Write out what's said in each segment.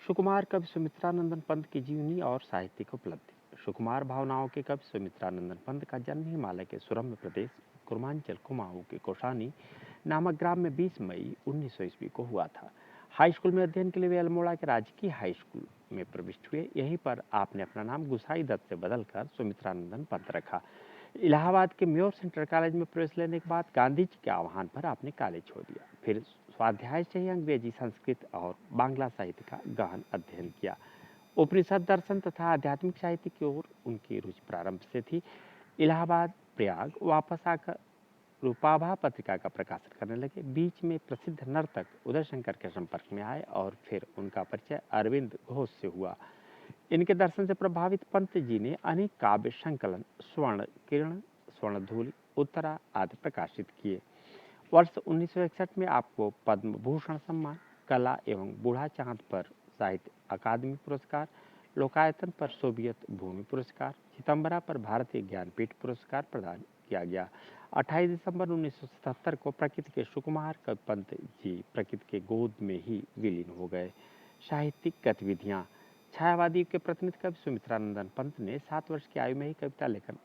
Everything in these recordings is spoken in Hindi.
सुकुमार कवि सुमित्रानंदन पंत की जीवनी और साहित्यिक उपलब्धि। सुकुमार भावनाओं के कवि सुमित्रानंदन पंत का जन्म हिमालय के सुरम्य प्रदेश कुर्मांचल कुमाऊं के कौशानी नामक ग्राम में 20 मई 1900 ईस्वी को हुआ था। हाई स्कूल में अध्ययन के लिए वे अल्मोड़ा के राजकीय हाई स्कूल में प्रविष्ट हुए। यहीं पर आपने अपना नाम गुसाई दत्त से बदलकर सुमित्रानंदन पंत रखा। इलाहाबाद के म्योर सेंट्रल कॉलेज में प्रवेश लेने के बाद गांधी जी के आह्वान पर आपने कॉलेज छोड़ दिया। फिर स्वाध्याय से ही अंग्रेजी, संस्कृत और बांग्ला साहित्य का गहन अध्ययन किया। उपनिषद, दर्शन तथा आध्यात्मिक साहित्य की ओर उनकी रुचि प्रारंभ से थी। इलाहाबाद प्रयाग वापस आकर रूपाभा पत्रिका का प्रकाशन करने लगे। बीच में प्रसिद्ध नर्तक उदय शंकर के संपर्क में आए और फिर उनका परिचय अरविंद घोष से हुआ। इनके दर्शन से प्रभावित पंत जी ने अनेक काव्य संकलन स्वर्ण किरण, स्वर्णधूलि, उत्तरा आदि प्रकाशित किए। वर्ष 1961 में आपको पद्म भूषण सम्मान, कला एवं बूढ़ा चांद पर साहित्य अकादमी पुरस्कार, लोकायतन पर सोवियत भूमि पुरस्कार, चिदम्बरा पर भारतीय ज्ञानपीठ पुरस्कार प्रदान किया गया। 28 दिसंबर 1977 को प्रकृति के सुकुमार कवि पंत जी प्रकृति के गोद में ही विलीन हो गए। साहित्यिक गतिविधियां। छायावादी के प्रतिनिधि कवि सुमित्रानंदन पंत ने 7 वर्ष की आयु में ही कविता लेखन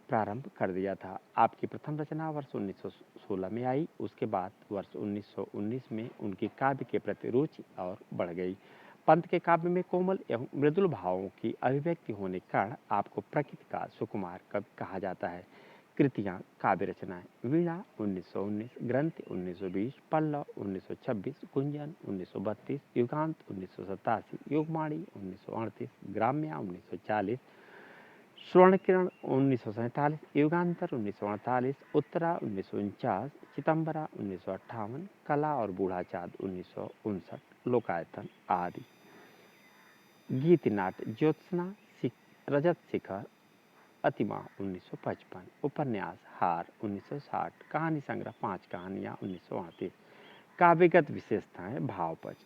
प्रारंभ कर दिया था। आपकी प्रथम रचना वर्ष 1916 में आई। उसके बाद वर्ष 1919 में उनकी काव्य के प्रति रुचि और बढ़ गई। पंत के काव्य में कोमल एवं मृदुल भावों की अभिव्यक्ति होने के कारण आपको प्रकृति का सुकुमार कवि कहा जाता है। कृतियां, काव्य रचनाएं: वीणा 1919, ग्रंथ 1920, पल्लव 1926, गुंजन 1932, युगांत 1987, युगमाणी 1938, ग्राम्या 1940, स्वर्ण किरण 1947, युगांतर 1948, उत्तरा 1949, चिदम्बरा 1958, कला और बूढ़ा चाँद 1959, लोकायतन आदि। गीत नाट्य: ज्योत्सना, रजत शिखर, अतिमा 1955, उपन्यास हार 1960, कहानी संग्रह 5 कहानियां 1938। काव्यगत विशेषताएं: भावपच।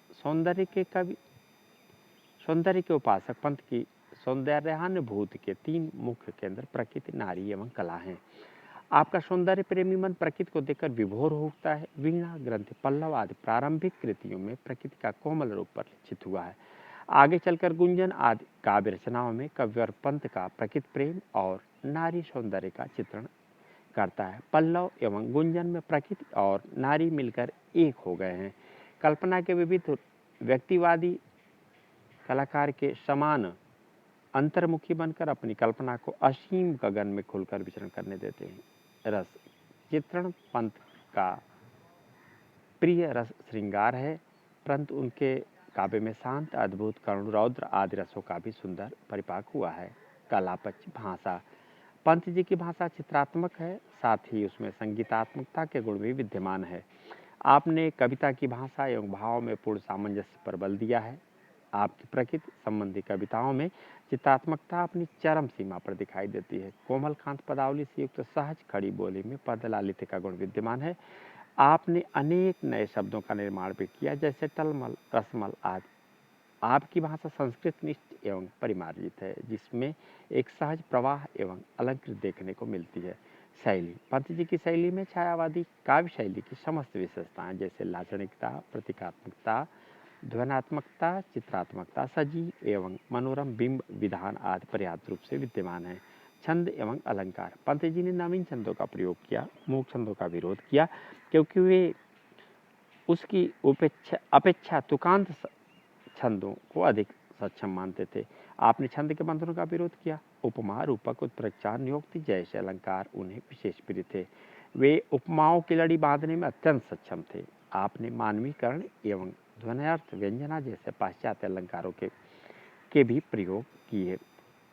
सौंदर्य के उपासक पंत की सौंदर्यानुभूति के 3 मुख्य केंद्र प्रकृति, नारी एवं कला हैं। आपका सौंदर्य प्रेमी मन प्रकृति को देखकर विभोर हो उठता है। वीणा, ग्रंथ, पल्लव आदि प्रारंभिक कृतियों में प्रकृति का कोमल रूप परिलक्षित हुआ है। आगे चलकर गुंजन आदि काव्य रचनाओं में कविवर पंत का प्रकृति प्रेम और नारी सौंदर्य का चित्रण करता है। पल्लव एवं गुंजन में प्रकृति और नारी मिलकर एक हो गए हैं। कल्पना के विविध व्यक्तिवादी कलाकार के समान अंतर्मुखी बनकर अपनी कल्पना को असीम गगन में खुलकर विचरण करने देते हैं। रस चित्रण: पंत का प्रिय रस श्रृंगार है, परंतु उनके काव्य में शांत, अद्भुत, करुण, रौद्र आदि रसों का भी सुंदर परिपाक हुआ है। कलापच: भाषा: पंत जी की भाषा चित्रात्मक है, साथ ही उसमें संगीतात्मकता के गुण भी विद्यमान है। आपने कविता की भाषा एवं भाव में पूर्ण सामंजस्य पर बल दिया है। आपकी प्रकृति संबंधी कविताओं में चित्रात्मकता अपनी चरम सीमा पर दिखाई देती है। कोमल कांत पदावली से युक्त सहज खड़ी बोली में पद लालित्य का गुण विद्यमान है। आपने अनेक नए शब्दों का निर्माण भी किया, जैसे टलमल, रसमल आदि। आपकी भाषा संस्कृत निष्ठ एवं परिमार्जित है, जिसमें एक सहज प्रवाह एवं अलंकृत देखने को मिलती है। शैली: पंत जी की शैली में छायावादी काव्य शैली की समस्त विशेषताएं, जैसे लाक्षणिकता, प्रतीकात्मकता, ध्वनात्मकता, चित्रात्मकता, सजीव एवं मनोरम बिंब विधान आदि पर्याप्त रूप से विद्यमान है। छंद एवं अलंकार: पंत जी ने नवीन छंदों का प्रयोग किया, मूक छंदों का विरोध किया, क्योंकि वे उसकी अपेक्षा तुकांत छंदों को अधिक सक्षम मानते थे। आपने छंद के बंधनों का विरोध किया। उपमा, रूपक, उत्प्रेक्षा, नियोक्ति जैसे अलंकार उन्हें विशेष प्रिय थे। वे उपमाओं की लड़ी बांधने में अत्यंत सक्षम थे। आपने मानवीकरण एवं ध्वन्यार्थ व्यंजना जैसे पाश्चात्य अलंकारों के भी प्रयोग किए।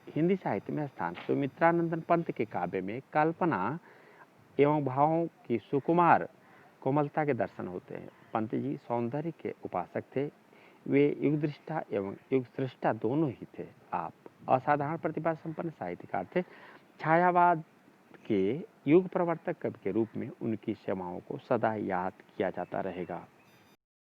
हिंदी साहित्य में स्थान: सुमित्रानंदन पंत के काव्य में कल्पना एवं भावों की सुकुमार कोमलता के दर्शन होते हैं। पंत जी सौंदर्य के उपासक थे। वे युगदृष्टा एवं युगसृष्टा दोनों ही थे। आप असाधारण प्रतिभा संपन्न साहित्यकार थे। छायावाद के युग प्रवर्तक कवि के रूप में उनकी सेवाओं को सदा याद किया जाता रहेगा।